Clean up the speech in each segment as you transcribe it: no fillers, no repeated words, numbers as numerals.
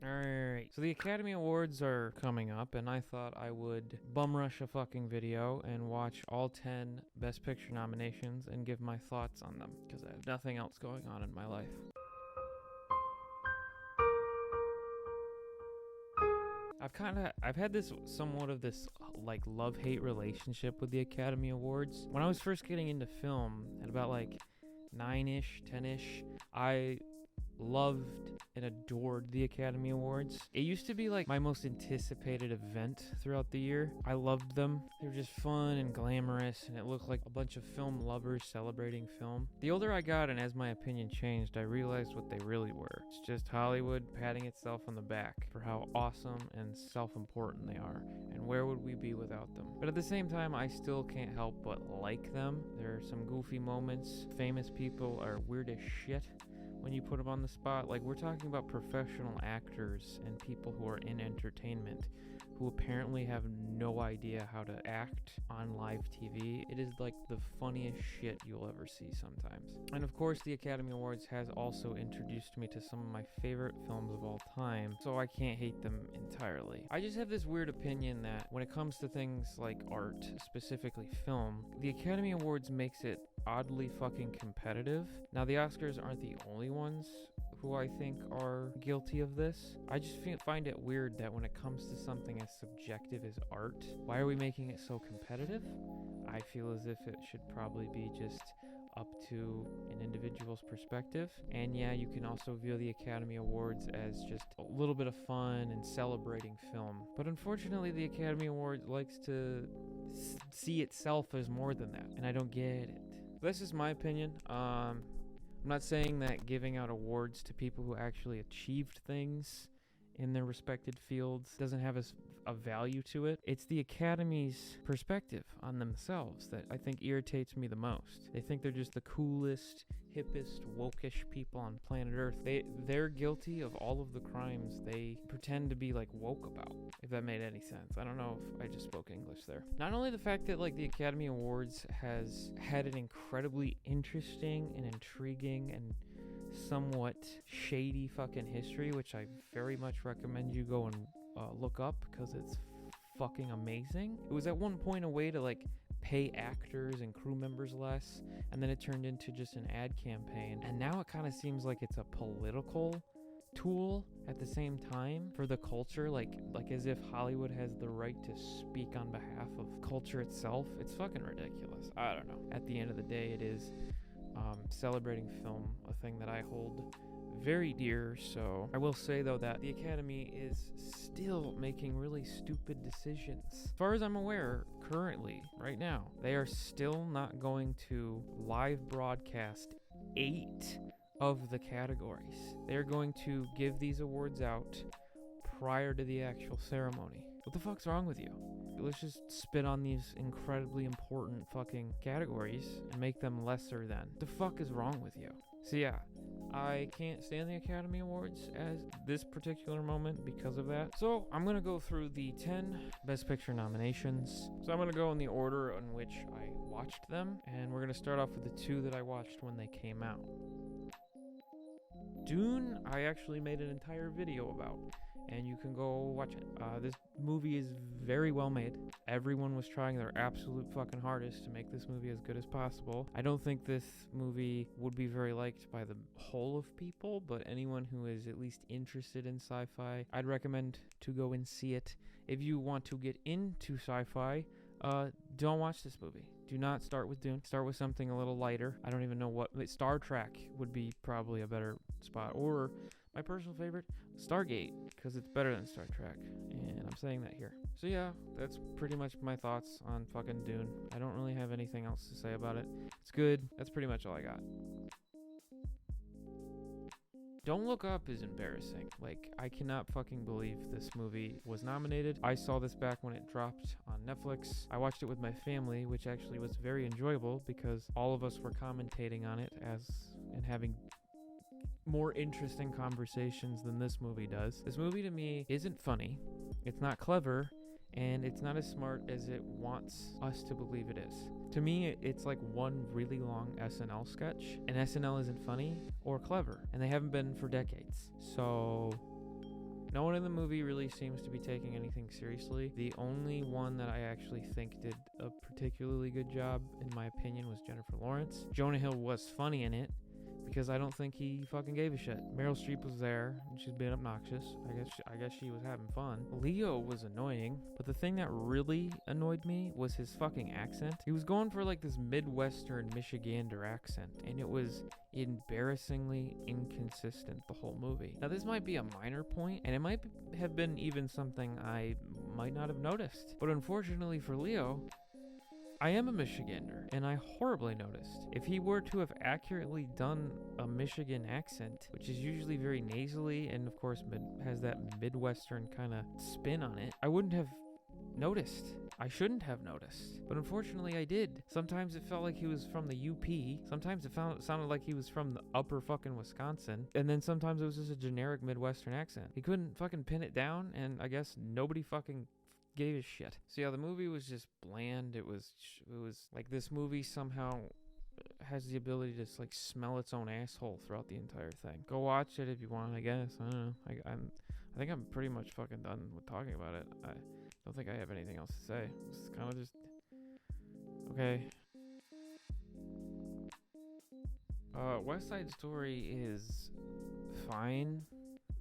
Alright, so the Academy Awards are coming up, and I thought I would bum rush a fucking video and watch all 10 Best Picture nominations and give my thoughts on them, because I have nothing else going on in my life. I've had this somewhat of this like love-hate relationship with the Academy Awards. When I was first getting into film at about like 9-ish, 10-ish, I loved and adored the Academy Awards. It used to be like my most anticipated event throughout the year. I loved them. They were just fun and glamorous, and it looked like a bunch of film lovers celebrating film. The older I got and as my opinion changed, I realized what they really were. It's just Hollywood patting itself on the back for how awesome and self-important they are, and where would we be without them? But at the same time, I still can't help but like them. There are some goofy moments. Famous people are weird as shit when you put them on the spot. Like, we're talking about professional actors and people who are in entertainment who apparently have no idea how to act on live TV. It is like the funniest shit you'll ever see sometimes. And of course, the Academy Awards has also introduced me to some of my favorite films of all time, so I can't hate them entirely. I just have this weird opinion that when it comes to things like art, specifically film, the Academy Awards makes it oddly fucking competitive. Now, the Oscars aren't the only ones who I think are guilty of this. I just find it weird that when it comes to something as subjective as art, why are we making it so competitive? I feel as if it should probably be just up to an individual's perspective. And yeah, you can also view the Academy Awards as just a little bit of fun and celebrating film. But unfortunately, the Academy Awards likes to see itself as more than that, and I don't get it. This is my opinion. I'm not saying that giving out awards to people who actually achieved things in their respected fields doesn't have a value to it. It's the Academy's perspective on themselves that I think irritates me the most. They think they're just the coolest, hippest, wokish people on planet Earth. They're guilty of all of the crimes they pretend to be like woke about, if that made any sense. I don't know if I just spoke English there. Not only the fact that like the Academy Awards has had an incredibly interesting and intriguing and somewhat shady fucking history, which I very much recommend you go and look up because it's fucking amazing. It was at one point a way to like pay actors and crew members less, and then it turned into just an ad campaign, and now it kind of seems like it's a political tool at the same time for the culture, like as if Hollywood has the right to speak on behalf of culture itself. It's fucking ridiculous. I don't know. At the end of the day, it is celebrating film, a thing that I hold very dear. So I will say though that the Academy is still making really stupid decisions. As far as I'm aware, currently, right now, they are still not going to live broadcast 8 of the categories. They're going to give these awards out prior to the actual ceremony. What the fuck's wrong with you? Let's just spit on these incredibly important fucking categories and make them lesser than. What the fuck is wrong with you? So yeah, I can't stand the Academy Awards at this particular moment because of that. So I'm gonna go through the 10 Best Picture nominations. So I'm gonna go in the order in which I watched them, and we're gonna start off with the 2 that I watched when they came out. Dune, I actually made an entire video about, and you can go watch it. This movie is very well made. Everyone was trying their absolute fucking hardest to make this movie as good as possible. I don't think this movie would be very liked by the whole of people, but anyone who is at least interested in sci-fi, I'd recommend to go and see it. If you want to get into sci-fi, don't watch this movie. Do not start with Dune. Start with something a little lighter. I don't even know what. Star Trek would be probably a better spot. Or my personal favorite, Stargate, because it's better than Star Trek. And I'm saying that here. So yeah, that's pretty much my thoughts on fucking Dune. I don't really have anything else to say about it. It's good. That's pretty much all I got. Don't Look Up is embarrassing. Like, I cannot fucking believe this movie was nominated. I saw this back when it dropped on Netflix. I watched it with my family, which actually was very enjoyable because all of us were commentating on it and having more interesting conversations than this movie does. This movie to me isn't funny. It's not clever. And it's not as smart as it wants us to believe it is. To me, it's like one really long SNL sketch, and SNL isn't funny or clever, and they haven't been for decades. So No one in the movie really seems to be taking anything seriously. The only one that I actually think did a particularly good job, in my opinion, was Jennifer Lawrence. Jonah Hill was funny in it, because I don't think he fucking gave a shit. Meryl Streep was there, and she's being obnoxious. I guess she was having fun. Leo was annoying, but the thing that really annoyed me was his fucking accent. He was going for like this Midwestern Michigander accent, and it was embarrassingly inconsistent the whole movie. Now this might be a minor point, and it might have been even something I might not have noticed, but unfortunately for Leo, I am a Michigander, and I horribly noticed. If he were to have accurately done a Michigan accent, which is usually very nasally and of course has that Midwestern kind of spin on it, I wouldn't have noticed. I shouldn't have noticed. But unfortunately I did. Sometimes it felt like he was from the UP. Sometimes it sounded like he was from the upper fucking Wisconsin. And then sometimes it was just a generic Midwestern accent. He couldn't fucking pin it down, and I guess nobody fucking gave a shit. So yeah, the movie was just bland. It was like this movie somehow has the ability to just like smell its own asshole throughout the entire thing. Go watch it if you want, I guess. I don't know. I think I'm pretty much fucking done with talking about it. I don't think I have anything else to say. It's kind of just okay. West Side Story is fine,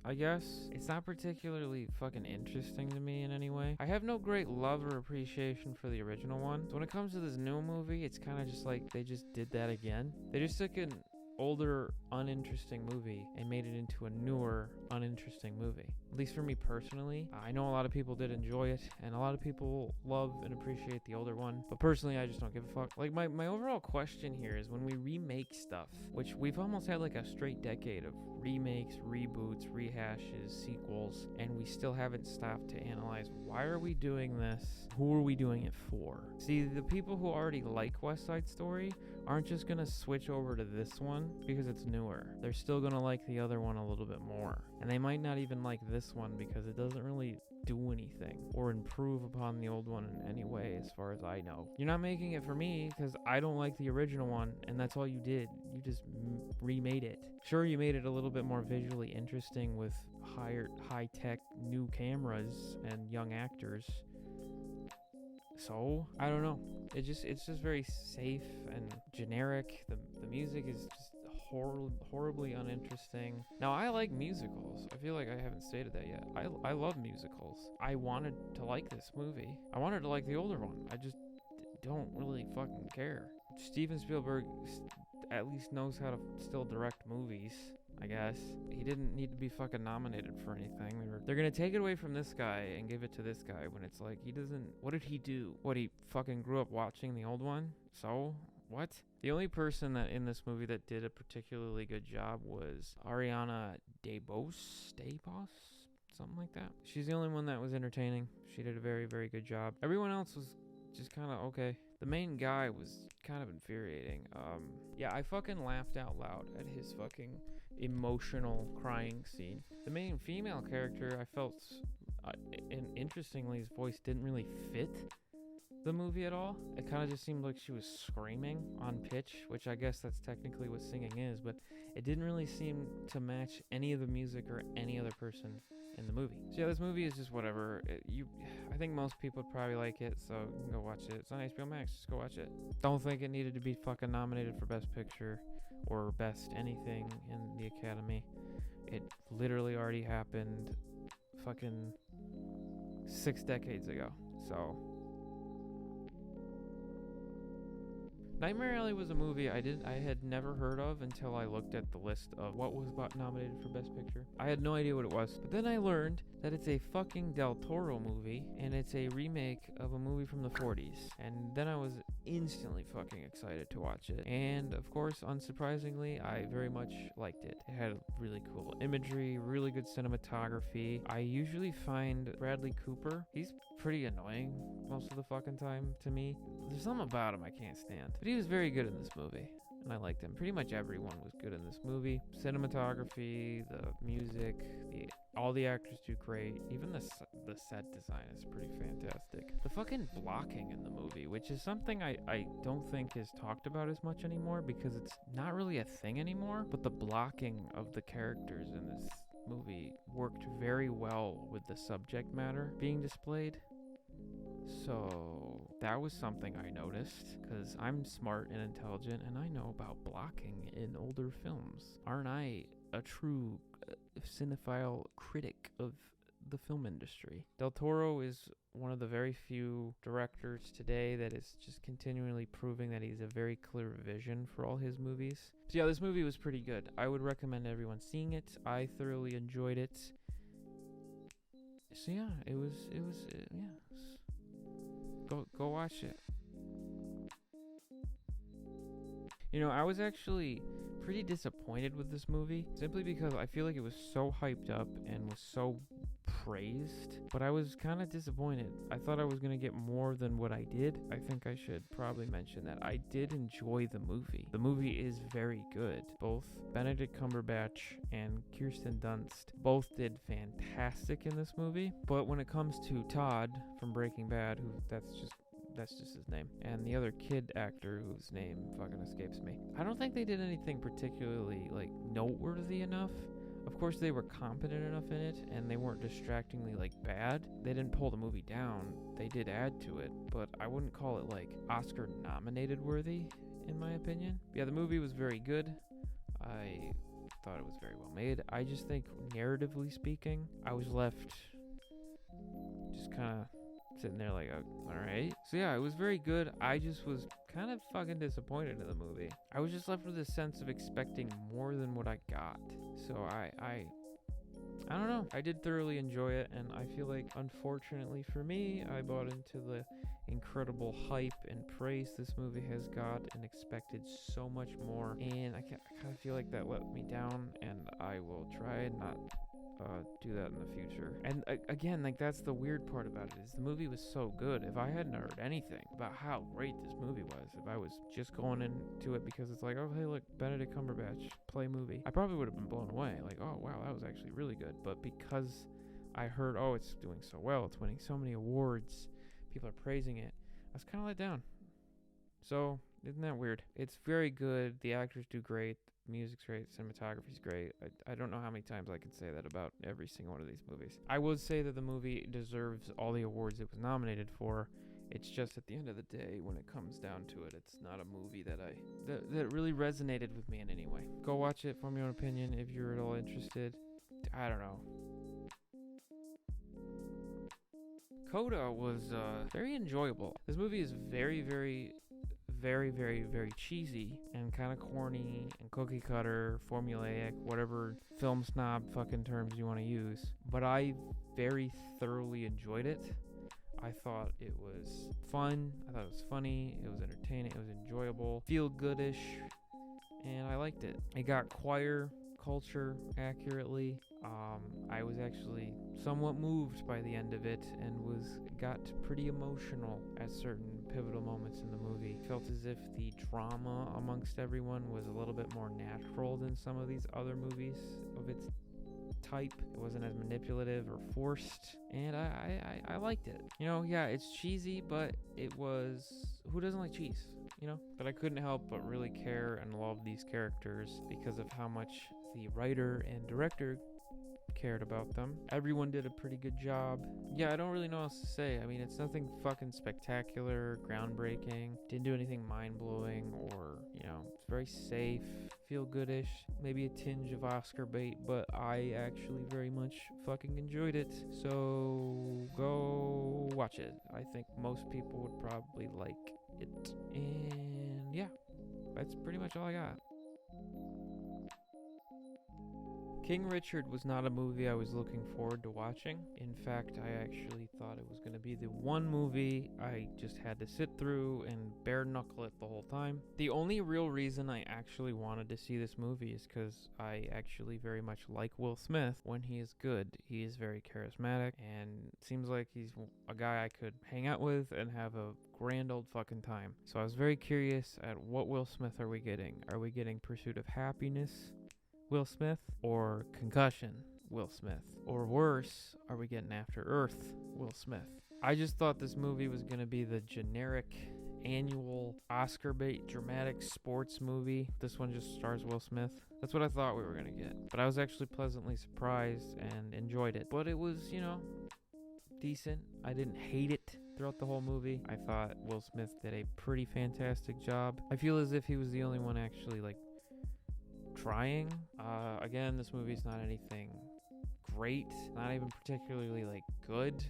I guess. It's not particularly fucking interesting to me in any way. I have no great love or appreciation for the original one. So when it comes to this new movie, it's kind of just like they just did that again. They just took an older, uninteresting movie and made it into a newer, uninteresting movie. At least for me personally. I know a lot of people did enjoy it, and a lot of people love and appreciate the older one, but personally I just don't give a fuck. Like my overall question here is, when we remake stuff, which we've almost had like a straight decade of remakes, reboots, rehashes, sequels, and we still haven't stopped to analyze, why are we doing this? Who are we doing it for? See, the people who already like West Side Story aren't just gonna switch over to this one because it's newer. They're still gonna like the other one a little bit more. And they might not even like this one because it doesn't really do anything or improve upon the old one in any way, as far as I know. You're not making it for me because I don't like the original one, and that's all you did. You just remade it. Sure, you made it a little bit more visually interesting with high-tech new cameras and young actors. So, I don't know. It's just very safe and generic. The music is just horribly uninteresting. Now, I like musicals. I feel like I haven't stated that yet. I love musicals. I wanted to like this movie. I wanted to like the older one. I just don't really fucking care. Steven Spielberg at least knows how to still direct movies, I guess. He didn't need to be fucking nominated for anything. They're gonna take it away from this guy and give it to this guy when it's like, he doesn't... What did he do? What, he fucking grew up watching the old one? So, what? The only person that in this movie that did a particularly good job was Ariana DeBose? Something like that. She's the only one that was entertaining. She did a very, very good job. Everyone else was just kind of okay. The main guy was kind of infuriating. Yeah, I fucking laughed out loud at his fucking emotional crying scene. The main female character, I felt, and interestingly, his voice didn't really fit the movie at all. It kind of just seemed like she was screaming on pitch, which I guess that's technically what singing is, but it didn't really seem to match any of the music or any other person in the movie. So yeah, this movie is just whatever. I think most people would probably like it, so you can go watch it. It's on HBO Max. Just go watch it. Don't think it needed to be fucking nominated for Best Picture or Best anything in the Academy. It literally already happened fucking 6 decades ago. So Nightmare Alley was a movie I had never heard of until I looked at the list of what was nominated for Best Picture. I had no idea what it was. But then I learned that it's a fucking Del Toro movie, and it's a remake of a movie from the 40s. And then I was instantly fucking excited to watch it. And of course, unsurprisingly, I very much liked it. It had really cool imagery, really good cinematography. I usually find Bradley Cooper, he's pretty annoying most of the fucking time to me. There's something about him I can't stand. But he was very good in this movie, and I liked him. Pretty much everyone was good in this movie. Cinematography, the music, all the actors do great. Even the set design is pretty fantastic. The fucking blocking in the movie, which is something I don't think is talked about as much anymore because it's not really a thing anymore, but the blocking of the characters in this movie worked very well with the subject matter being displayed. So that was something I noticed, because I'm smart and intelligent and I know about blocking in older films. Aren't I a true cinephile critic of the film industry? Del Toro is one of the very few directors today that is just continually proving that he's a very clear vision for all his movies. So yeah, this movie was pretty good. I would recommend everyone seeing it. I thoroughly enjoyed it. So yeah, it was go watch it. You know, I was actually pretty disappointed with this movie, simply because I feel like it was so hyped up and was so praised, but I was kind of disappointed. I thought I was going to get more than what I did. I think I should probably mention that I did enjoy the movie. The movie is very good. Both Benedict Cumberbatch and Kirsten Dunst both did fantastic in this movie, but when it comes to Todd from Breaking Bad, who that's just his name, and the other kid actor whose name fucking escapes me, I don't think they did anything particularly like noteworthy enough. Of course, they were competent enough in it, and they weren't distractingly like bad. They didn't pull the movie down. They did add to it, but I wouldn't call it like Oscar nominated worthy, in my opinion. Yeah, the movie was very good. I thought it was very well made. I just think, narratively speaking, I was left just kind of sitting there like, alright. So yeah, it was very good. I just was kind of fucking disappointed in the movie. I was just left with a sense of expecting more than what I got. So I don't know. I did thoroughly enjoy it, and I feel like, unfortunately for me, I bought into the incredible hype and praise this movie has got and expected so much more. And I kind of feel like that let me down, and I will try and not do that in the future. And again, like, that's the weird part about it, is the movie was so good. If I hadn't heard anything about how great this movie was, if I was just going into it because it's like, oh hey look, Benedict Cumberbatch play movie, I probably would have been blown away, like, oh wow, that was actually really good. But because I heard, oh, it's doing so well, it's winning so many awards, people are praising it, I was kind of let down. So isn't that weird? It's very good. The actors do great. Music's great, cinematography's great. I don't know how many times I could say that about every single one of these movies. I would say that the movie deserves all the awards it was nominated for. It's just, at the end of the day, when it comes down to it, it's not a movie that really resonated with me in any way. Go watch it, form your own opinion if you're at all interested. I don't know. Coda was very enjoyable. This movie is very, very, very, very, very cheesy and kind of corny and cookie cutter, formulaic, whatever film snob fucking terms you want to use. But I very thoroughly enjoyed it. I thought it was fun. I thought it was funny. It was entertaining. It was enjoyable. Feel goodish. And I liked it. It got choir culture accurately. I was actually somewhat moved by the end of it and got pretty emotional at certain pivotal moments in the movie. Felt as if the drama amongst everyone was a little bit more natural than some of these other movies of its type. It wasn't as manipulative or forced, and I liked it. You know, yeah, it's cheesy, but it was, who doesn't like cheese, you know? But I couldn't help but really care and love these characters because of how much the writer and director cared about them. Everyone did a pretty good job. Yeah, I don't really know what else to say. I mean, it's nothing fucking spectacular, groundbreaking, didn't do anything mind-blowing, or, you know, it's very safe, feel goodish, maybe a tinge of Oscar bait, but I actually very much fucking enjoyed it. So go watch it. I think most people would probably like it. And yeah, that's pretty much all I got. King Richard was not a movie I was looking forward to watching. In fact, I actually thought it was going to be the one movie I just had to sit through and bare knuckle it the whole time. The only real reason I actually wanted to see this movie is because I actually very much like Will Smith when he is good. He is very charismatic and seems like he's a guy I could hang out with and have a grand old fucking time. So I was very curious at what Will Smith are we getting? Are we getting Pursuit of Happiness Will Smith, or Concussion Will Smith? Or worse, are we getting After Earth Will Smith? I just thought this movie was going to be the generic annual Oscar bait dramatic sports movie. This one just stars Will Smith. That's what I thought we were going to get. But I was actually pleasantly surprised and enjoyed it. But it was, decent. I didn't hate it throughout the whole movie. I thought Will Smith did a pretty fantastic job. I feel as if he was the only one actually, trying. Again, this movie's not anything great. Not even particularly, good.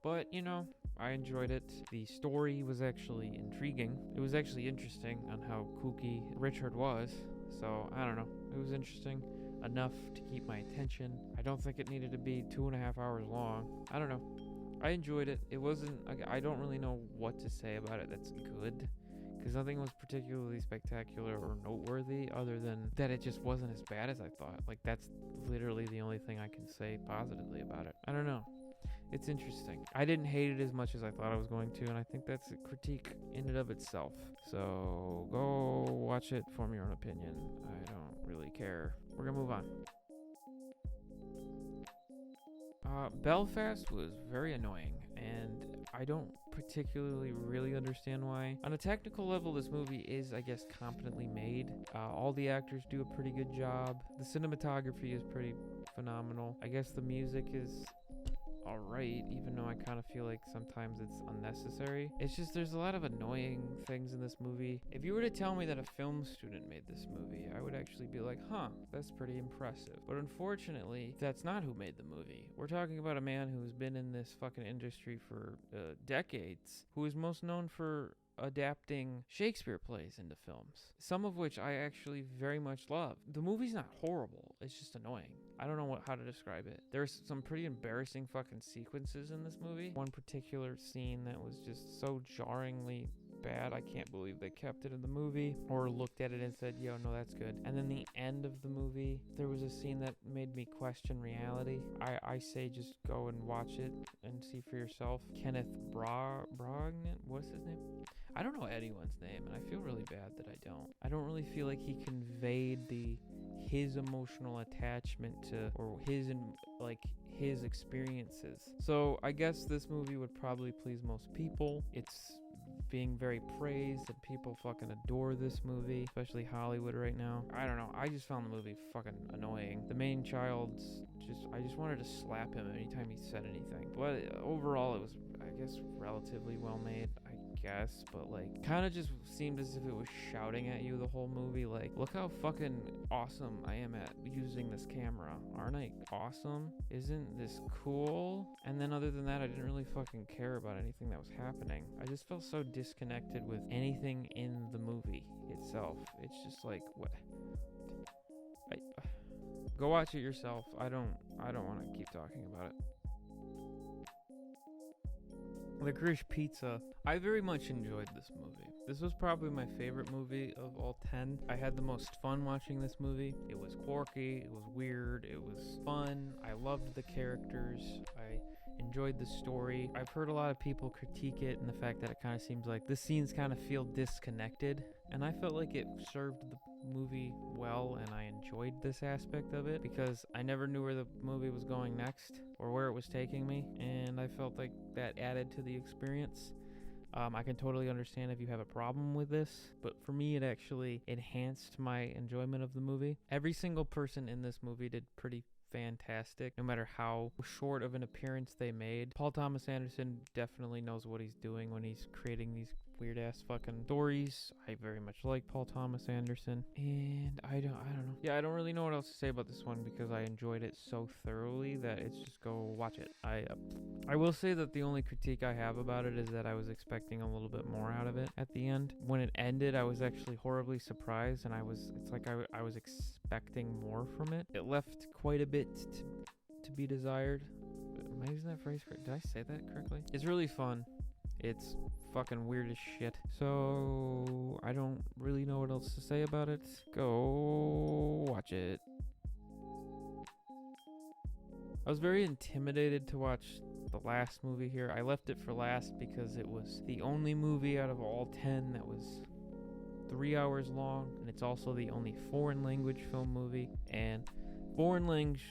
But, I enjoyed it. The story was actually intriguing. It was actually interesting on how kooky Richard was. So, I don't know. It was interesting enough to keep my attention. I don't think it needed to be 2.5 hours long. I don't know. I enjoyed it. It wasn't... I don't really know what to say about it that's good. Because nothing was particularly spectacular or noteworthy other than that it just wasn't as bad as I thought. That's literally the only thing I can say positively about it. I don't know. It's interesting. I didn't hate it as much as I thought I was going to, and I think that's a critique in and of itself. So go watch it, form your own opinion. I don't really care. We're gonna move on. Belfast was very annoying, and I don't particularly really understand why. On a technical level, this movie is, I guess, competently made. All the actors do a pretty good job. The cinematography is pretty phenomenal. I guess the music is alright, even though I kind of feel like sometimes it's unnecessary. It's just there's a lot of annoying things in this movie. If you were to tell me that a film student made this movie, I would actually be like, huh, that's pretty impressive. But unfortunately, that's not who made the movie. We're talking about a man who's been in this fucking industry for decades, who is most known for adapting Shakespeare plays into films, some of which I actually very much love. The movie's not horrible, it's just annoying. I don't know how to describe it. There's some pretty embarrassing fucking sequences in this movie. One particular scene that was just so jarringly bad, I can't believe they kept it in the movie, or looked at it and said, yo, no, that's good. And then the end of the movie, there was a scene that made me question reality. I say just go and watch it and see for yourself. Kenneth Brognan, what's his name? I don't know anyone's name, and I feel really bad that I don't. I don't really feel like he conveyed his emotional attachment to, or his experiences. So I guess this movie would probably please most people. It's being very praised, and people fucking adore this movie, especially Hollywood right now. I don't know. I just found the movie fucking annoying. The main child's I just wanted to slap him anytime he said anything. But overall, it was, I guess, relatively well made, I guess, but kind of just seemed as if it was shouting at you the whole movie, look how fucking awesome I am at using this camera. Aren't I awesome? Isn't this cool? And then other than that, I didn't really fucking care about anything that was happening. I just felt so disconnected with anything in the movie itself. It's just what? Go watch it yourself. I don't want to keep talking about it. Licorice Pizza. I very much enjoyed this movie. This was probably my favorite movie of all 10. I had the most fun watching this movie. It was quirky, it was weird, it was fun. I loved the characters. I enjoyed the story. I've heard a lot of people critique it and the fact that it kind of seems like the scenes kind of feel disconnected. And I felt like it served the movie well, and I enjoyed this aspect of it because I never knew where the movie was going next or where it was taking me, and I felt like that added to the experience. I can totally understand if you have a problem with this, but for me it actually enhanced my enjoyment of the movie. Every single person in this movie did pretty fantastic, no matter how short of an appearance they made. Paul Thomas Anderson definitely knows what he's doing when he's creating these weird ass fucking stories. I very much like Paul Thomas Anderson, and I don't know. Yeah, I don't really know what else to say about this one because I enjoyed it so thoroughly that it's just go watch it. I will say that the only critique I have about it is that I was expecting a little bit more out of it at the end. When it ended, I was actually horribly surprised, and I was expecting more from it. It left quite a bit to be desired. Am I using that phrase correct? Did I say that correctly? It's really fun. It's fucking weird as shit. So I don't really know what else to say about it. Go watch it. I was very intimidated to watch the last movie here. I left it for last because it was the only movie out of all 10 that was 3 hours long, and it's also the only foreign language film movie. And foreign language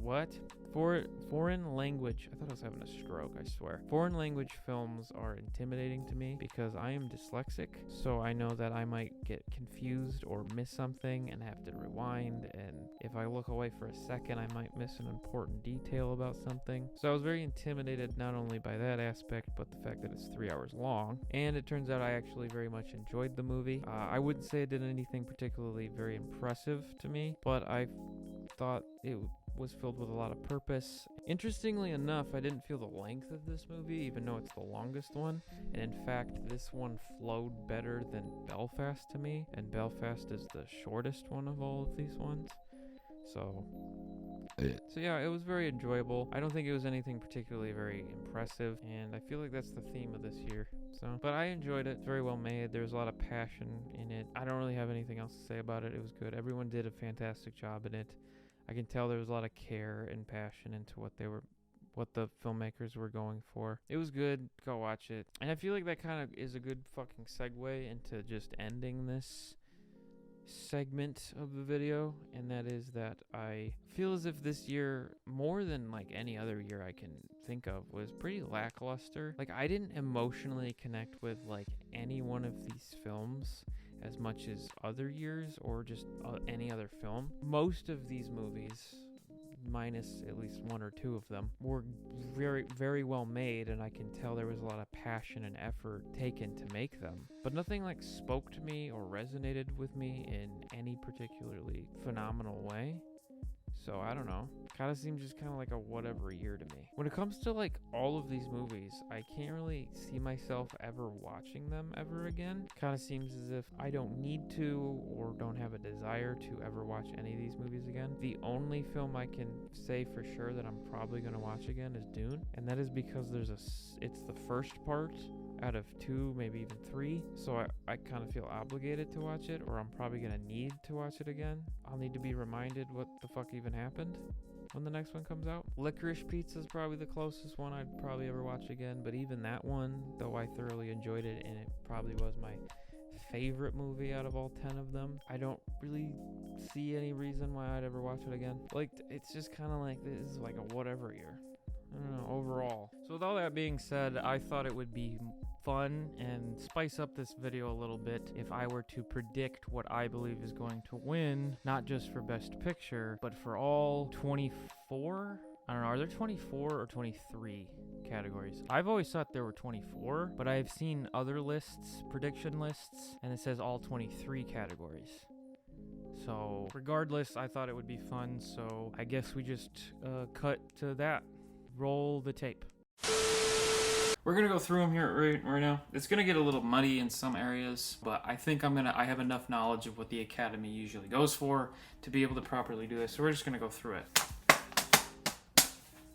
what? Foreign language. I thought I was having a stroke, I swear. Foreign language films are intimidating to me because I am dyslexic, so I know that I might get confused or miss something and have to rewind, and if I look away for a second, I might miss an important detail about something. So I was very intimidated not only by that aspect, but the fact that it's 3 hours long, and it turns out I actually very much enjoyed the movie. I wouldn't say it did anything particularly very impressive to me, but I thought it was filled with a lot of purpose. Interestingly enough, I didn't feel the length of this movie, even though it's the longest one. And in fact, this one flowed better than Belfast to me. And Belfast is the shortest one of all of these ones. So yeah, it was very enjoyable. I don't think it was anything particularly very impressive, and I feel like that's the theme of this year. But I enjoyed it. Very well made. There was a lot of passion in it. I don't really have anything else to say about it. It was good. Everyone did a fantastic job in it. I can tell there was a lot of care and passion into what the filmmakers were going for. It was good. Go watch it. And I feel like that kind of is a good fucking segue into just ending this segment of the video, and that is that I feel as if this year, more than like any other year I can think of, was pretty lackluster. Like, I didn't emotionally connect with like any one of these films as much as other years or just any other film. Most of these movies, minus at least one or two of them, were very, very well made, and I can tell there was a lot of passion and effort taken to make them. But nothing like spoke to me or resonated with me in any particularly phenomenal way. So I don't know. Kind of seems just kind of like a whatever year to me. When it comes to like all of these movies, I can't really see myself ever watching them ever again. Kind of seems as if I don't need to or don't have a desire to ever watch any of these movies again. The only film I can say for sure that I'm probably going to watch again is Dune, and that is because it's the first part out of 2, maybe even 3, so I kind of feel obligated to watch it, or I'm probably going to need to watch it again. I'll need to be reminded what the fuck even happened when the next one comes out. Licorice Pizza is probably the closest one I'd probably ever watch again, but even that one, though I thoroughly enjoyed it and it probably was my favorite movie out of all 10 of them, I don't really see any reason why I'd ever watch it again. Like, it's just kind of like, this is like a whatever year. I don't know, overall. So with all that being said, I thought it would be fun and spice up this video a little bit if I were to predict what I believe is going to win, not just for Best Picture, but for all 24? I don't know, are there 24 or 23 categories? I've always thought there were 24, but I've seen other lists, prediction lists, and it says all 23 categories. So regardless, I thought it would be fun, so I guess we just cut to that. Roll the tape. We're gonna go through them here right now. It's gonna get a little muddy in some areas, but I think I have enough knowledge of what the Academy usually goes for to be able to properly do this. So we're just gonna go through it.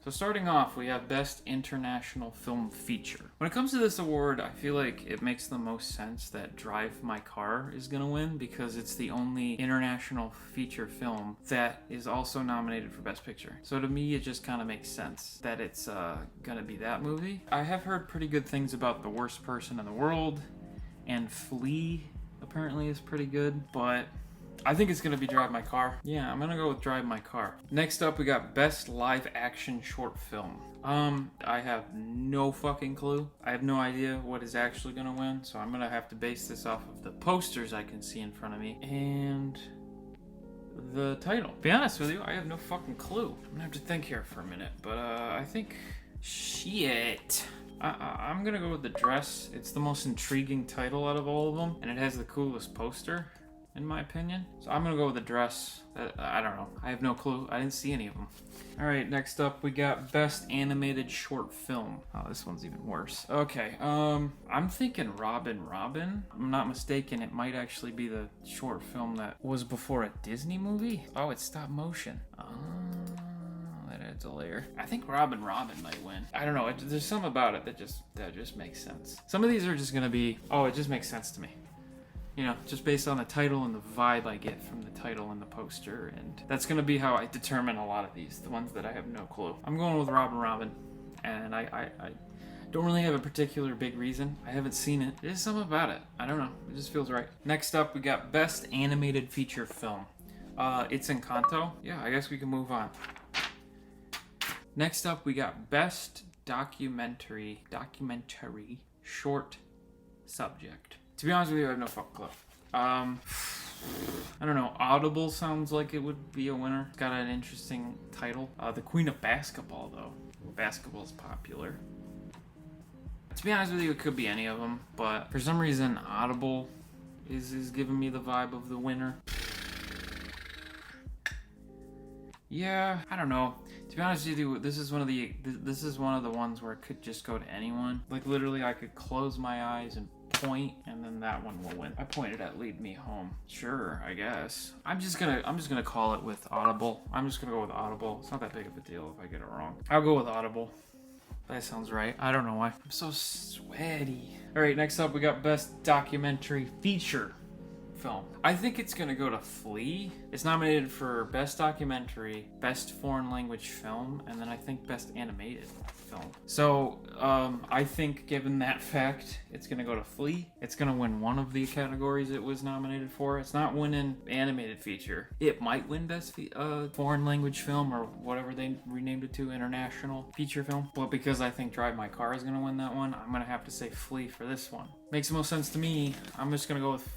So starting off, we have Best International Film Feature. When it comes to this award, I feel like it makes the most sense that Drive My Car is gonna win because it's the only international feature film that is also nominated for Best Picture. So to me, it just kind of makes sense that it's gonna be that movie. I have heard pretty good things about The Worst Person in the World, and Flea apparently is pretty good, but I think it's gonna be Drive My Car. Yeah, I'm gonna go with Drive My Car. Next up, we got Best Live Action Short Film. I have no fucking clue. I have no idea what is actually gonna win, so I'm gonna have to base this off of the posters I can see in front of me and the title. To be honest with you, I have no fucking clue. I'm gonna have to think here for a minute, but I think shit. I'm gonna go with The Dress. It's the most intriguing title out of all of them, and it has the coolest poster, in my opinion. So I'm gonna go with The Dress. I don't know. I have no clue. I didn't see any of them. All right, next up we got Best Animated Short Film. Oh, this one's even worse. Okay, I'm thinking Robin Robin. I'm not mistaken, it might actually be the short film that was before a Disney movie. Oh, it's stop motion. That adds a layer. I think Robin Robin might win. I don't know. There's something about it that just makes sense. Some of these are just gonna be, oh, it just makes sense to me. You know, just based on the title and the vibe I get from the title and the poster. And that's going to be how I determine a lot of these, the ones that I have no clue. I'm going with Robin Robin. And I don't really have a particular big reason. I haven't seen it. There's something about it. I don't know. It just feels right. Next up, we got Best Animated Feature Film. It's Encanto. Yeah, I guess we can move on. Next up, we got Best Documentary Short Subject. To be honest with you, I have no fucking clue. I don't know. Audible sounds like it would be a winner. It's got an interesting title. The Queen of Basketball, though. Basketball's popular. To be honest with you, it could be any of them, but for some reason, Audible is giving me the vibe of the winner. Yeah, I don't know. To be honest with you, this is one of the ones where it could just go to anyone. Like literally, I could close my eyes and point, and then that one will win. I pointed at Lead Me Home. Sure, I guess. I'm just gonna call it with Audible. I'm just gonna go with Audible. It's not that big of a deal if I get it wrong. I'll go with Audible. That sounds right. I don't know why. I'm so sweaty. All right, next up we got Best Documentary Feature Film. I think it's gonna go to Flea. It's nominated for Best Documentary, Best Foreign Language Film, and then I think Best Animated Film. So I think given that fact, it's gonna go to Flea. It's gonna win one of the categories it was nominated for. It's not winning Animated Feature. It might win Best Foreign Language Film or whatever they renamed it to, International Feature Film. But because I think Drive My Car is gonna win that one, I'm gonna have to say Flea for this one. Makes the most sense to me. I'm just gonna go with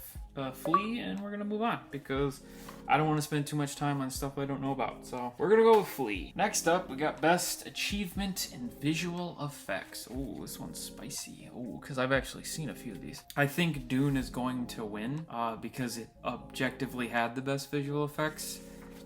Flea, and we're gonna move on because I don't want to spend too much time on stuff I don't know about. So we're gonna go with Flea. Next up, we got Best Achievement in Visual Effects. Oh, this one's spicy. Oh, because I've actually seen a few of these. I think Dune is going to win because it objectively had the best visual effects.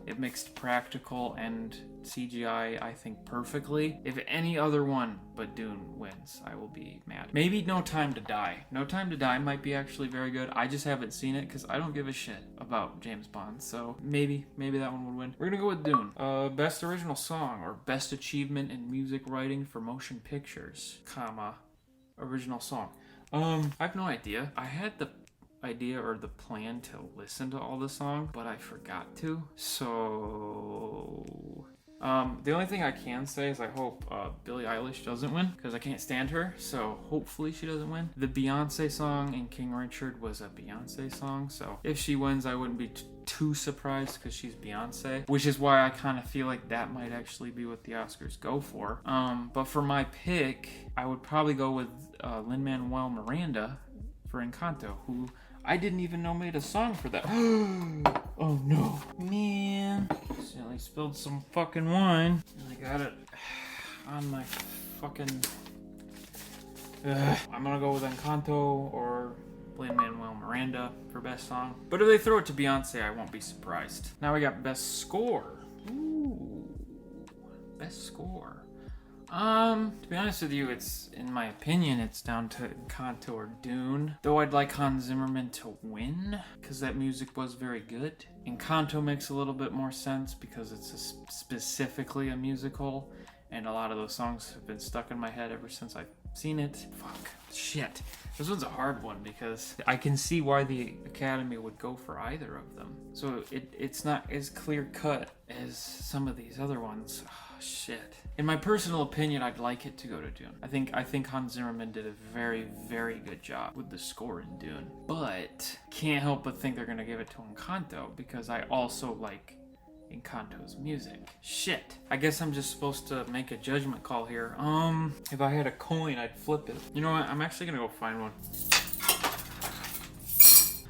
It mixed practical and CGI, I think, perfectly. If any other one but Dune wins, I will be mad. Maybe No Time to Die. No Time to Die might be actually very good. I just haven't seen it because I don't give a shit about James Bond. So maybe that one would win. We're gonna go with Dune. Best Original Song or Best Achievement in Music Writing for Motion Pictures, Original Song. I have no idea. I had the idea or the plan to listen to all the songs, but I forgot to. So the only thing I can say is I hope Billie Eilish doesn't win because I can't stand her, so hopefully she doesn't win. The Beyonce song in King Richard was a Beyonce song, so if she wins I wouldn't be too surprised because she's Beyonce, which is why I kind of feel like that might actually be what the Oscars go for. But for my pick, I would probably go with Lin-Manuel Miranda for Encanto, who I didn't even know made a song for that. Oh no. Man. Accidentally spilled some fucking wine. And I got it on my fucking... I'm gonna go with Encanto or Lin-Manuel Miranda for best song. But if they throw it to Beyonce, I won't be surprised. Now we got best score. Ooh. Best score. To be honest with you, it's, in my opinion, it's down to Encanto or Dune. Though I'd like Hans Zimmerman to win, because that music was very good. Encanto makes a little bit more sense because it's specifically a musical, and a lot of those songs have been stuck in my head ever since I've seen it. Fuck. Shit. This one's a hard one because I can see why the Academy would go for either of them. So it's not as clear cut as some of these other ones. Oh, shit. In my personal opinion, I'd like it to go to Dune. I think Hans Zimmerman did a very, very good job with the score in Dune. But can't help but think they're gonna give it to Encanto because I also like Encanto's music. Shit. I guess I'm just supposed to make a judgment call here. If I had a coin, I'd flip it. You know what? I'm actually gonna go find one.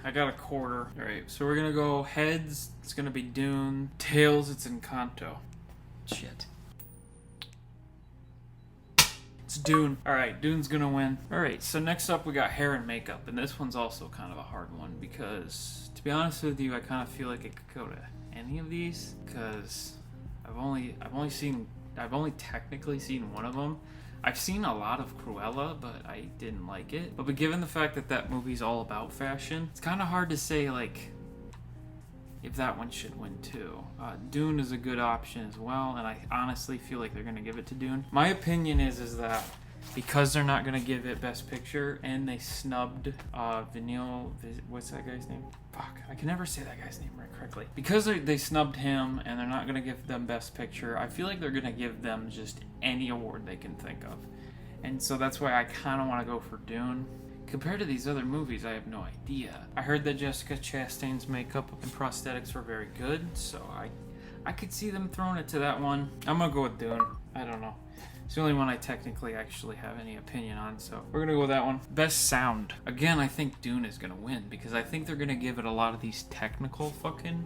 I got a quarter. Alright, so we're gonna go heads, it's gonna be Dune. Tails, it's Encanto. Shit. It's Dune. Alright, Dune's gonna win. Alright, so next up we got hair and makeup, and this one's also kind of a hard one because, to be honest with you, I kind of feel like it could go to any of these because I've only technically seen one of them. I've seen a lot of Cruella, but I didn't like it. But given the fact that that movie's all about fashion, it's kind of hard to say like if that one should win too. Dune is a good option as well, and I honestly feel like they're gonna give it to Dune. My opinion is that because they're not gonna give it Best Picture and they snubbed what's that guy's name? Fuck, I can never say that guy's name right correctly. Because they snubbed him and they're not gonna give them Best Picture, I feel like they're gonna give them just any award they can think of. And so that's why I kind of want to go for Dune. Compared to these other movies, I have no idea. I heard that Jessica Chastain's makeup and prosthetics were very good, so I could see them throwing it to that one. I'm gonna go with Dune. I don't know. It's the only one I technically actually have any opinion on, so we're gonna go with that one. Best sound. Again, I think Dune is gonna win because I think they're gonna give it a lot of these technical fucking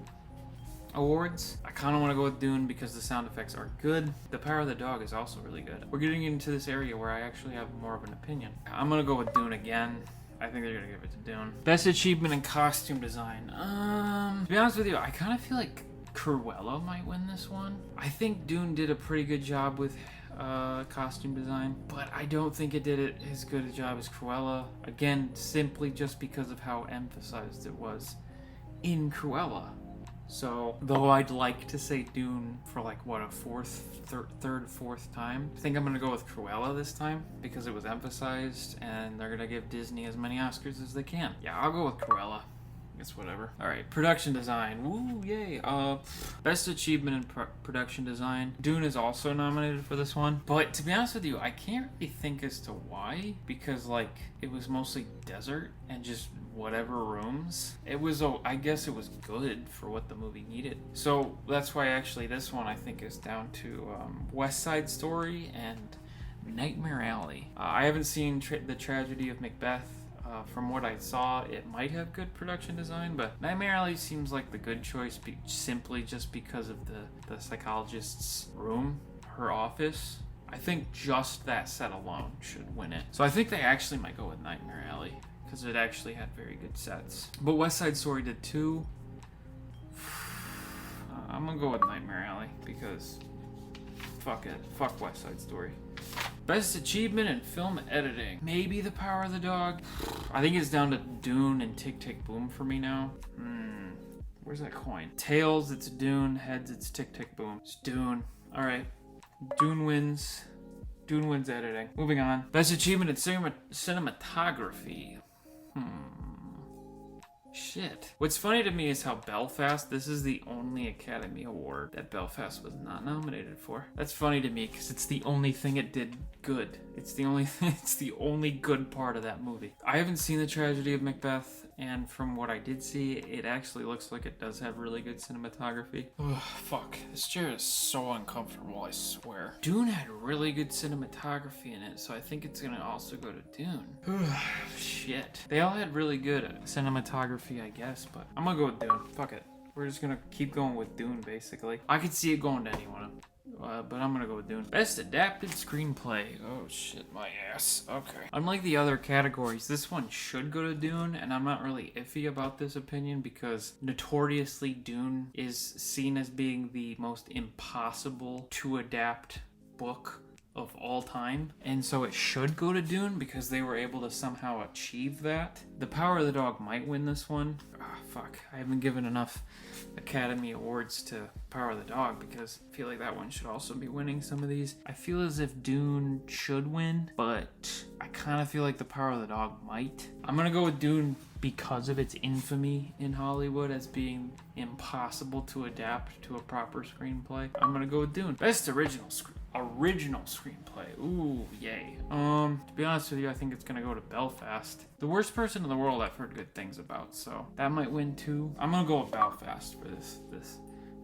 awards. I kind of want to go with Dune because the sound effects are good. The Power of the Dog is also really good. We're getting into this area where I actually have more of an opinion. I'm gonna go with Dune again. I think they're gonna give it to Dune. Best achievement in costume design. To be honest with you, I kind of feel like Cruella might win this one. I think Dune did a pretty good job with costume design, but I don't think it did it as good a job as Cruella. Again, simply just because of how emphasized it was in Cruella. So, though I'd like to say Dune for like, what, a third, fourth time, I think I'm gonna go with Cruella this time because it was emphasized and they're gonna give Disney as many Oscars as they can. Yeah, I'll go with Cruella. It's whatever. Alright, production design. Woo, yay. Best achievement in production design. Dune is also nominated for this one. But to be honest with you, I can't really think as to why. Because, like, it was mostly desert and just whatever rooms. It was, I guess it was good for what the movie needed. So that's why actually this one I think is down to West Side Story and Nightmare Alley. I haven't seen The Tragedy of Macbeth. From what I saw, it might have good production design, but Nightmare Alley seems like the good choice simply just because of the psychologist's room, her office. I think just that set alone should win it. So I think they actually might go with Nightmare Alley because it actually had very good sets. But West Side Story did too. I'm gonna go with Nightmare Alley because fuck it. Fuck West Side Story. Best achievement in film editing. Maybe The Power of the Dog. I think it's down to Dune and Tick Tick Boom for me now. Where's that coin? Tails, it's Dune. Heads, it's Tick Tick Boom. It's Dune. Alright. Dune wins. Dune wins editing. Moving on. Best achievement in cinematography. Shit. What's funny to me is how Belfast, this is the only Academy Award that Belfast was not nominated for. That's funny to me because it's the only thing it did good. It's the only good part of that movie. I haven't seen The Tragedy of Macbeth, and from what I did see, it actually looks like it does have really good cinematography. Ugh, fuck. This chair is so uncomfortable, I swear. Dune had really good cinematography in it, so I think it's gonna also go to Dune. Shit. They all had really good cinematography, I guess, but I'm gonna go with Dune. Fuck it. We're just gonna keep going with Dune, basically. I could see it going to anyone. But I'm gonna go with Dune. Best adapted screenplay. Oh shit, my ass. Okay. Unlike the other categories, this one should go to Dune, and I'm not really iffy about this opinion because notoriously Dune is seen as being the most impossible to adapt book of all time, and so it should go to Dune because they were able to somehow achieve that. The Power of the Dog might win this one. Fuck, I haven't given enough Academy Awards to Power of the Dog because I feel like that one should also be winning some of these. I feel as if Dune should win, but I kind of feel like the Power of the Dog might. I'm gonna go with Dune because of its infamy in Hollywood as being impossible to adapt to a proper screenplay. I'm gonna go with Dune. Best original screenplay. Ooh, yay. To be honest with you, I think it's gonna go to Belfast. The Worst Person in the World I've heard good things about, so that might win too. I'm gonna go with Belfast for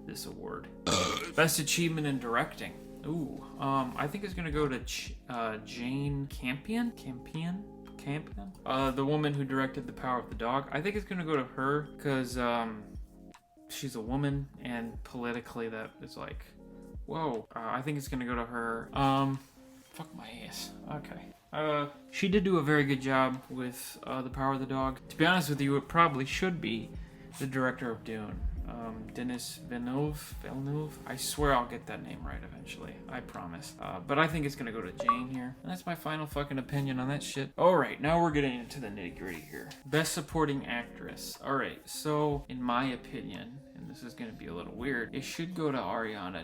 this award. Best achievement in directing. Ooh, I think it's gonna go to Jane Campion? The woman who directed The Power of the Dog. I think it's gonna go to her because she's a woman and politically that is like, whoa. I think it's gonna go to her. Fuck my ass. Okay. She did do a very good job with The Power of the Dog. To be honest with you, it probably should be the director of Dune. Denis Villeneuve. I swear I'll get that name right eventually. I promise. But I think it's gonna go to Jane here. And that's my final fucking opinion on that shit. Alright, now we're getting into the nitty gritty here. Best supporting actress. Alright, so in my opinion, and this is gonna be a little weird, it should go to Ariana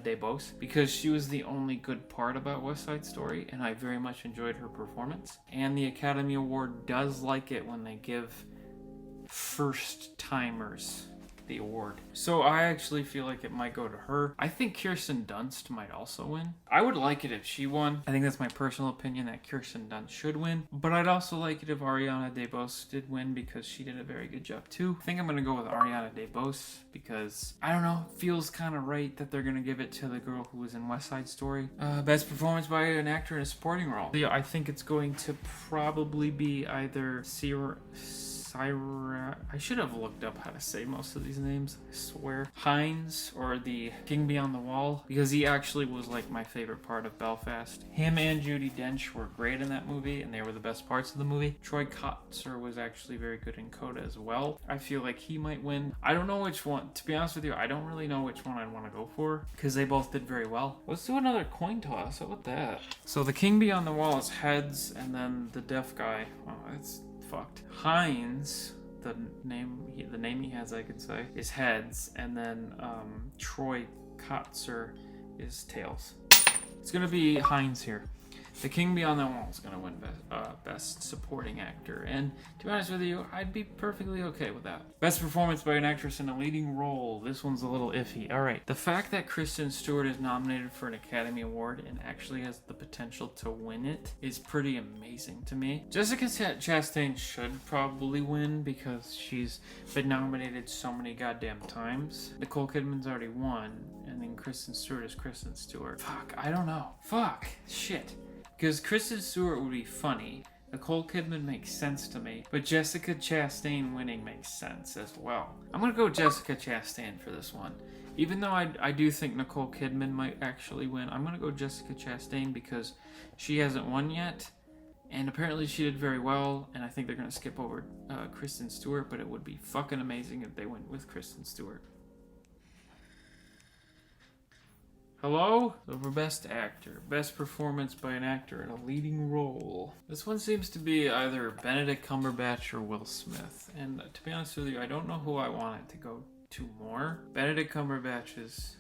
DeBose, because she was the only good part about West Side Story, and I very much enjoyed her performance. And the Academy Award does like it when they give first-timers the award. So I actually feel like it might go to her. I think Kirsten Dunst might also win. I would like it if she won. I think that's my personal opinion that Kirsten Dunst should win. But I'd also like it if Ariana DeBose did win because she did a very good job too. I think I'm gonna go with Ariana DeBose because, I don't know, it feels kind of right that they're gonna give it to the girl who was in West Side Story. Best performance by an actor in a supporting role. Yeah, I think it's going to probably be either I should have looked up how to say most of these names, I swear. Hines or the King Beyond the Wall, because he actually was like my favorite part of Belfast. Him and Judi Dench were great in that movie, and they were the best parts of the movie. Troy Kotsur was actually very good in Coda as well. I feel like he might win. I don't know which one. To be honest with you, I don't really know which one I'd want to go for, because they both did very well. Let's do another coin toss. How about that? So the King Beyond the Wall is heads, and then the deaf guy, oh, that's fucked. Hines, the name he has, I could say, is heads, and then Troy Kotsur is tails. It's gonna be Hines here. The King Beyond the Wall is gonna win best supporting actor, and to be honest with you, I'd be perfectly okay with that. Best performance by an actress in a leading role. This one's a little iffy. All right, the fact that Kristen Stewart is nominated for an Academy Award and actually has the potential to win it is pretty amazing to me. Jessica Chastain should probably win because she's been nominated so many goddamn times. Nicole Kidman's already won, and then Kristen Stewart is Kristen Stewart. Fuck, I don't know. Fuck, shit. Because Kristen Stewart would be funny, Nicole Kidman makes sense to me, but Jessica Chastain winning makes sense as well. I'm gonna go Jessica Chastain for this one. Even though I do think Nicole Kidman might actually win, I'm gonna go Jessica Chastain because she hasn't won yet, and apparently she did very well, and I think they're gonna skip over Kristen Stewart, but it would be fucking amazing if they went with Kristen Stewart. Hello? So for Best Actor. Best performance by an actor in a leading role. This one seems to be either Benedict Cumberbatch or Will Smith. And to be honest with you, I don't know who I want it to go to more. Benedict Cumberbatch is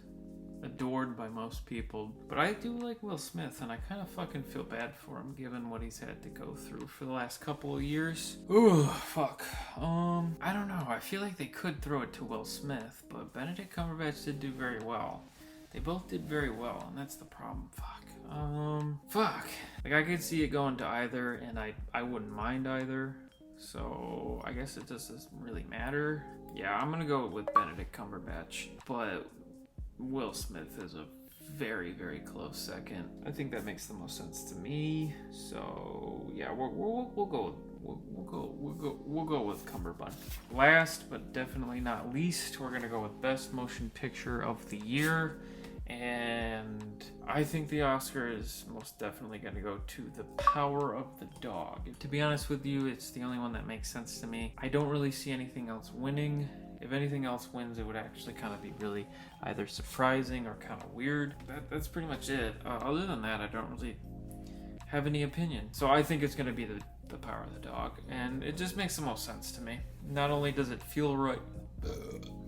adored by most people, but I do like Will Smith, and I kind of fucking feel bad for him given what he's had to go through for the last couple of years. Ooh, fuck. I don't know. I feel like they could throw it to Will Smith, but Benedict Cumberbatch did do very well. They both did very well, and that's the problem. Fuck. Like, I could see it going to either, and I wouldn't mind either. So, I guess it just doesn't really matter. Yeah, I'm gonna go with Benedict Cumberbatch, but Will Smith is a very, very close second. I think that makes the most sense to me. So, yeah, we'll go with Cumberbatch. Last, but definitely not least, we're gonna go with Best Motion Picture of the Year. And I think the Oscar is most definitely going to go to The Power of the Dog. To be honest with you, it's the only one that makes sense to me. I don't really see anything else winning. If anything else wins, it would actually kind of be really either surprising or kind of weird. That's pretty much it. Other than that, I don't really have any opinion. So I think it's going to be the Power of the Dog. And it just makes the most sense to me. Not only does it feel right...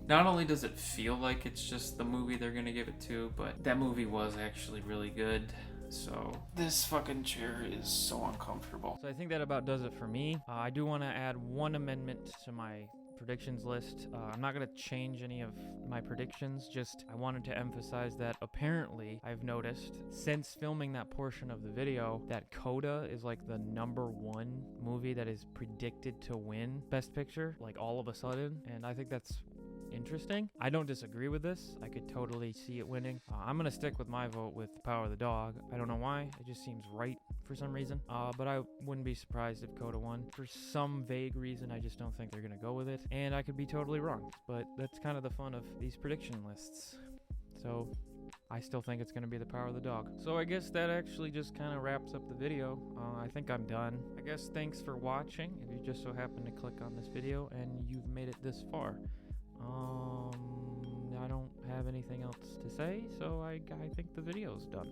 Not only does it feel like it's just the movie they're gonna give it to, but that movie was actually really good. So this fucking chair is so uncomfortable. So I think that about does it for me. I do want to add one amendment to my predictions list. I'm not going to change any of my predictions, just I wanted to emphasize that apparently I've noticed since filming that portion of the video that Coda is like the #1 movie that is predicted to win Best Picture, like all of a sudden, and I think that's interesting. I don't disagree with this. I could totally see it winning. I'm gonna stick with my vote with Power of the Dog. I don't know why. It just seems right for some reason. But I wouldn't be surprised if Coda won. For some vague reason, I just don't think they're gonna go with it. And I could be totally wrong. But that's kind of the fun of these prediction lists. So I still think it's going to be the Power of the Dog. So I guess that actually just kind of wraps up the video. I think I'm done. I guess thanks for watching. If you just so happen to click on this video and you've made it this far. I don't have anything else to say, so I think the video's done.